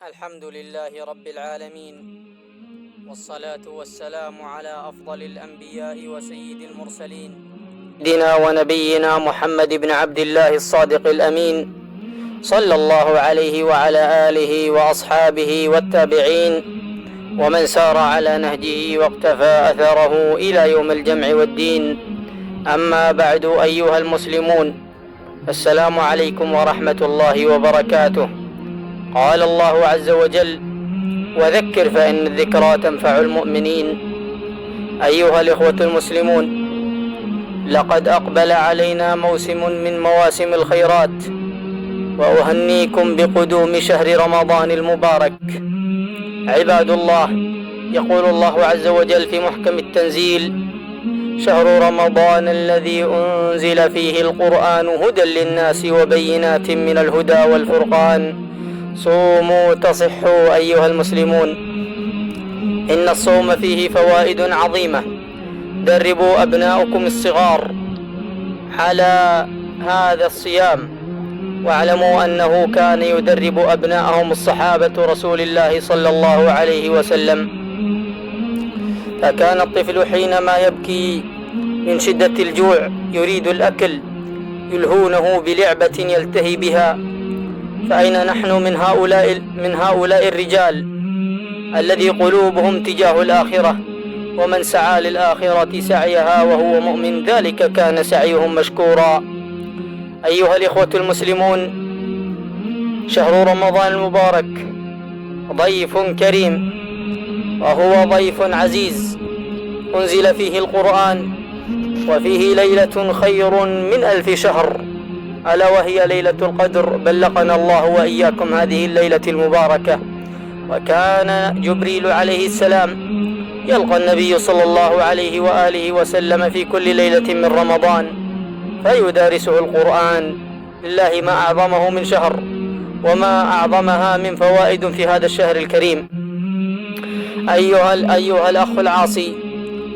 الحمد لله رب العالمين، والصلاة والسلام على أفضل الأنبياء وسيد المرسلين سيدنا ونبينا محمد بن عبد الله الصادق الأمين، صلى الله عليه وعلى آله وأصحابه والتابعين ومن سار على نهجه واقتفى أثره إلى يوم الجمع والدين. أما بعد، أيها المسلمون، السلام عليكم ورحمة الله وبركاته. قال الله عز وجل: وذكر فإن الذكرى تنفع المؤمنين. أيها الإخوة المسلمون، لقد أقبل علينا موسم من مواسم الخيرات، وأهنيكم بقدوم شهر رمضان المبارك. عباد الله، يقول الله عز وجل في محكم التنزيل: شهر رمضان الذي أنزل فيه القرآن هدى للناس وبينات من الهدى والفرقان، صوموا تصحوا. أيها المسلمون، إن الصوم فيه فوائد عظيمة. دربوا أبناؤكم الصغار على هذا الصيام، واعلموا أنه كان يدرب أبناءهم الصحابة رسول الله صلى الله عليه وسلم، فكان الطفل حينما يبكي من شدة الجوع يريد الأكل يلهونه بلعبة يلتهي بها. فأين نحن من هؤلاء الرجال الذي قلوبهم تجاه الآخرة، ومن سعى للآخرة سعيها وهو مؤمن ذلك كان سعيهم مشكورا. أيها الإخوة المسلمون، شهر رمضان المبارك ضيف كريم، وهو ضيف عزيز أنزل فيه القرآن، وفيه ليلة خير من 1000 شهر، ألا وهي ليلة القدر. بلغنا الله وإياكم هذه الليلة المباركة. وكان جبريل عليه السلام يلقى النبي صلى الله عليه وآله وسلم في كل ليلة من رمضان فيدارسه القرآن. لله ما أعظمه من شهر، وما أعظمها من فوائد في هذا الشهر الكريم. أيها الأخ العاصي،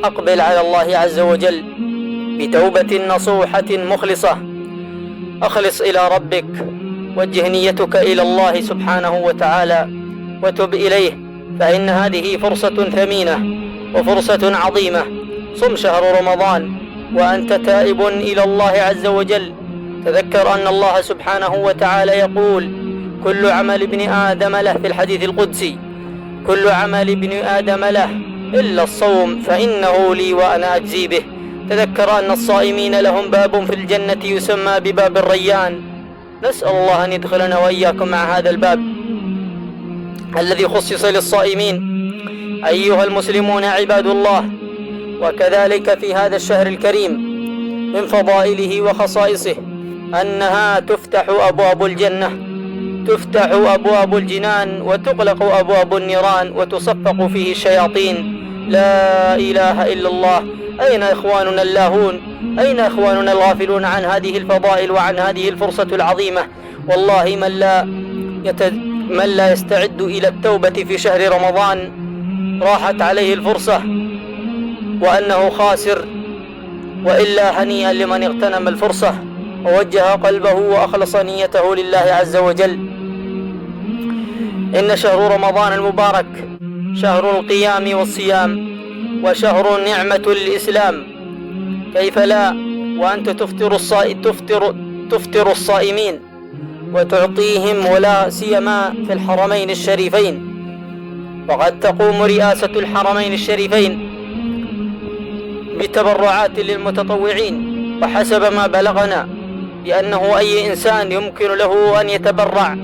أقبل على الله عز وجل بتوبة نصوحة مخلصة. أخلص إلى ربك، وجه نيتك إلى الله سبحانه وتعالى وتب إليه، فإن هذه فرصة ثمينة وفرصة عظيمة. صم شهر رمضان وأنت تائب إلى الله عز وجل. تذكر أن الله سبحانه وتعالى يقول: كل عمل ابن آدم له، في الحديث القدسي: كل عمل ابن آدم له إلا الصوم فإنه لي وأنا أجزي به. تذكر أن الصائمين لهم باب في الجنة يسمى بباب الريان. نسأل الله أن يدخلنا وإياكم مع هذا الباب الذي خصص للصائمين. أيها المسلمون عباد الله، وكذلك في هذا الشهر الكريم من فضائله وخصائصه أنها تفتح أبواب الجنة، تفتح أبواب الجنان، وتغلق أبواب النيران، وتصفق فيه الشياطين. لا إله إلا الله. أين إخواننا اللاهون؟ أين إخواننا الغافلون عن هذه الفضائل وعن هذه الفرصة العظيمة؟ والله من لا يستعد إلى التوبة في شهر رمضان راحت عليه الفرصة وأنه خاسر. وإلا هنيئا لمن اغتنم الفرصة ووجه قلبه وأخلص نيته لله عز وجل. إن شهر رمضان المبارك شهر القيام والصيام، وشهر نعمة الإسلام. كيف لا وأنت تفطر الصائمين وتعطيهم، ولا سيما في الحرمين الشريفين. وقد تقوم رئاسة الحرمين الشريفين بتبرعات للمتطوعين، وحسب ما بلغنا بأنه أي إنسان يمكن له أن يتبرع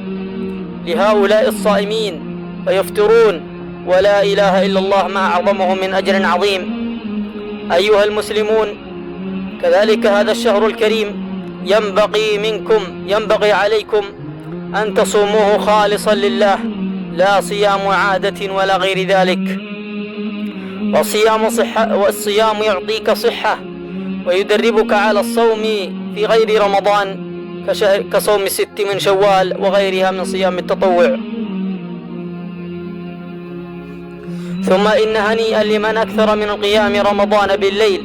لهؤلاء الصائمين فيفطرون، ولا إله إلا الله ما أعظمه من أجر عظيم. أيها المسلمون، كذلك هذا الشهر الكريم ينبغي عليكم أن تصوموه خالصا لله، لا صيام عادة ولا غير ذلك. والصيام يعطيك صحة ويدربك على الصوم في غير رمضان، كصوم 6 من شوال وغيرها من صيام التطوع. ثم إن هنيئا لمن أكثر من قيام رمضان بالليل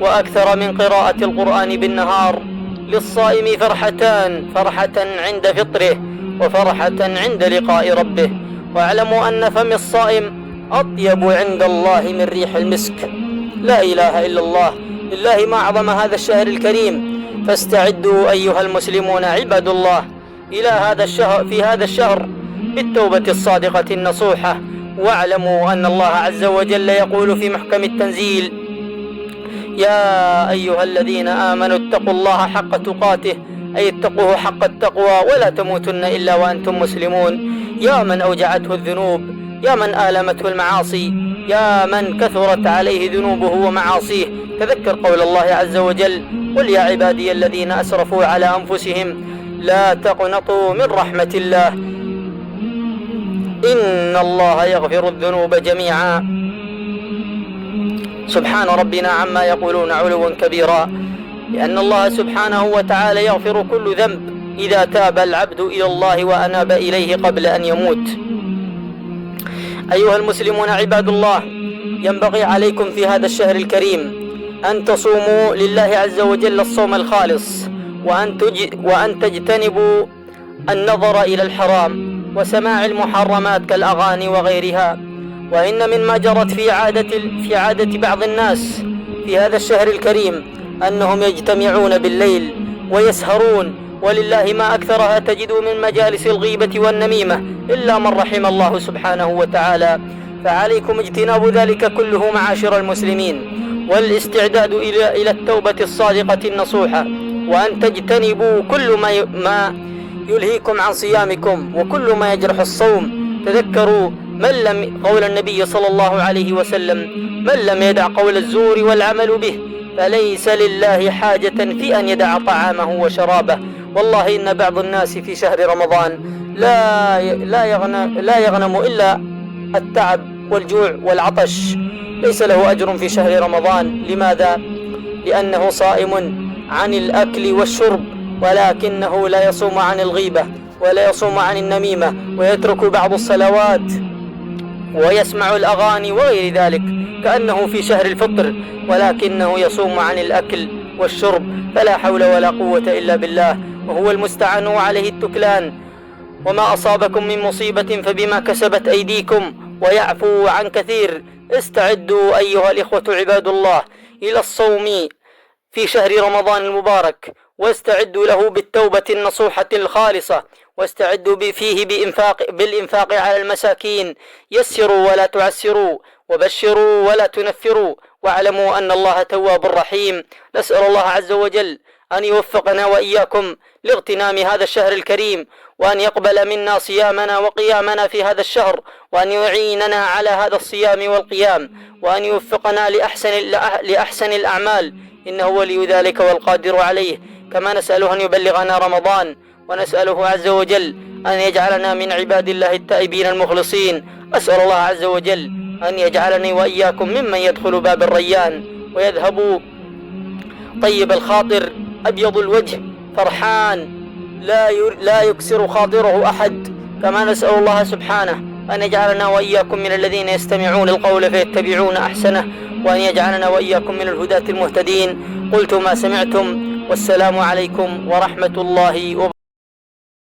وأكثر من قراءة القرآن بالنهار. للصائم فرحتان: فرحة عند فطره، وفرحة عند لقاء ربه. واعلموا أن فم الصائم أطيب عند الله من ريح المسك. لا إله إلا الله. لله ما أعظم هذا الشهر الكريم. فاستعدوا أيها المسلمون عباد الله إلى في هذا الشهر بالتوبة الصادقة النصوحة. واعلموا أن الله عز وجل يقول في محكم التنزيل: يا أيها الذين آمنوا اتقوا الله حق تقاته، أي اتقوه حق التقوى ولا تموتن إلا وأنتم مسلمون. يا من أوجعته الذنوب، يا من آلمته المعاصي، يا من كثرت عليه ذنوبه ومعاصيه، تذكر قول الله عز وجل: قل يا عبادي الذين أسرفوا على أنفسهم لا تقنطوا من رحمة الله إن الله يغفر الذنوب جميعا. سبحان ربنا عما يقولون علوا كبيرا، لأن الله سبحانه وتعالى يغفر كل ذنب إذا تاب العبد إلى الله وأناب إليه قبل أن يموت. أيها المسلمون عباد الله، ينبغي عليكم في هذا الشهر الكريم أن تصوموا لله عز وجل الصوم الخالص، وأن تجتنبوا النظر إلى الحرام وسماع المحرمات كالأغاني وغيرها. وإن مما جرت في عادة بعض الناس في هذا الشهر الكريم أنهم يجتمعون بالليل ويسهرون، ولله ما أكثرها تجد من مجالس الغيبة والنميمة إلا من رحم الله سبحانه وتعالى. فعليكم اجتناب ذلك كله معاشر المسلمين، والاستعداد إلى التوبة الصادقة النصوحة، وأن تجتنبوا كل ما يلهيكم عن صيامكم وكل ما يجرح الصوم. تذكروا قول النبي صلى الله عليه وسلم: من لم يدع قول الزور والعمل به فليس لله حاجة في أن يدع طعامه وشرابه. والله إن بعض الناس في شهر رمضان لا يغنم إلا التعب والجوع والعطش، ليس له أجر في شهر رمضان. لماذا؟ لأنه صائم عن الأكل والشرب، ولكنه لا يصوم عن الغيبة ولا يصوم عن النميمة، ويترك بعض الصلوات ويسمع الأغاني وغير ذلك كأنه في شهر الفطر، ولكنه يصوم عن الأكل والشرب. فلا حول ولا قوة إلا بالله، وهو المستعان وعليه التكلان. وما أصابكم من مصيبة فبما كسبت أيديكم ويعفو عن كثير. استعدوا أيها الإخوة عباد الله إلى الصوم في شهر رمضان المبارك، واستعدوا له بالتوبة النصوحة الخالصة، واستعدوا فيه بالإنفاق على المساكين. يسروا ولا تعسروا، وبشروا ولا تنفروا، واعلموا أن الله تواب رحيم. نسأل الله عز وجل أن يوفقنا وإياكم لاغتنام هذا الشهر الكريم، وأن يقبل منا صيامنا وقيامنا في هذا الشهر، وأن يعيننا على هذا الصيام والقيام، وأن يوفقنا لأحسن الأعمال، إنه ولي ذلك والقادر عليه. كما نسأله أن يبلغنا رمضان، ونسأله عز وجل أن يجعلنا من عباد الله التائبين المخلصين. أسأل الله عز وجل أن يجعلني وإياكم ممن يدخل باب الريان ويذهب طيب الخاطر أبيض الوجه فرحان لا يكسر خاطره أحد. كما نسأل الله سبحانه أن يجعلنا وإياكم من الذين يستمعون القول فيتبعون أحسنه، وأن يجعلنا وإياكم من الهداة المهتدين. قلت ما سمعتم، والسلام عليكم ورحمة الله وبركاته.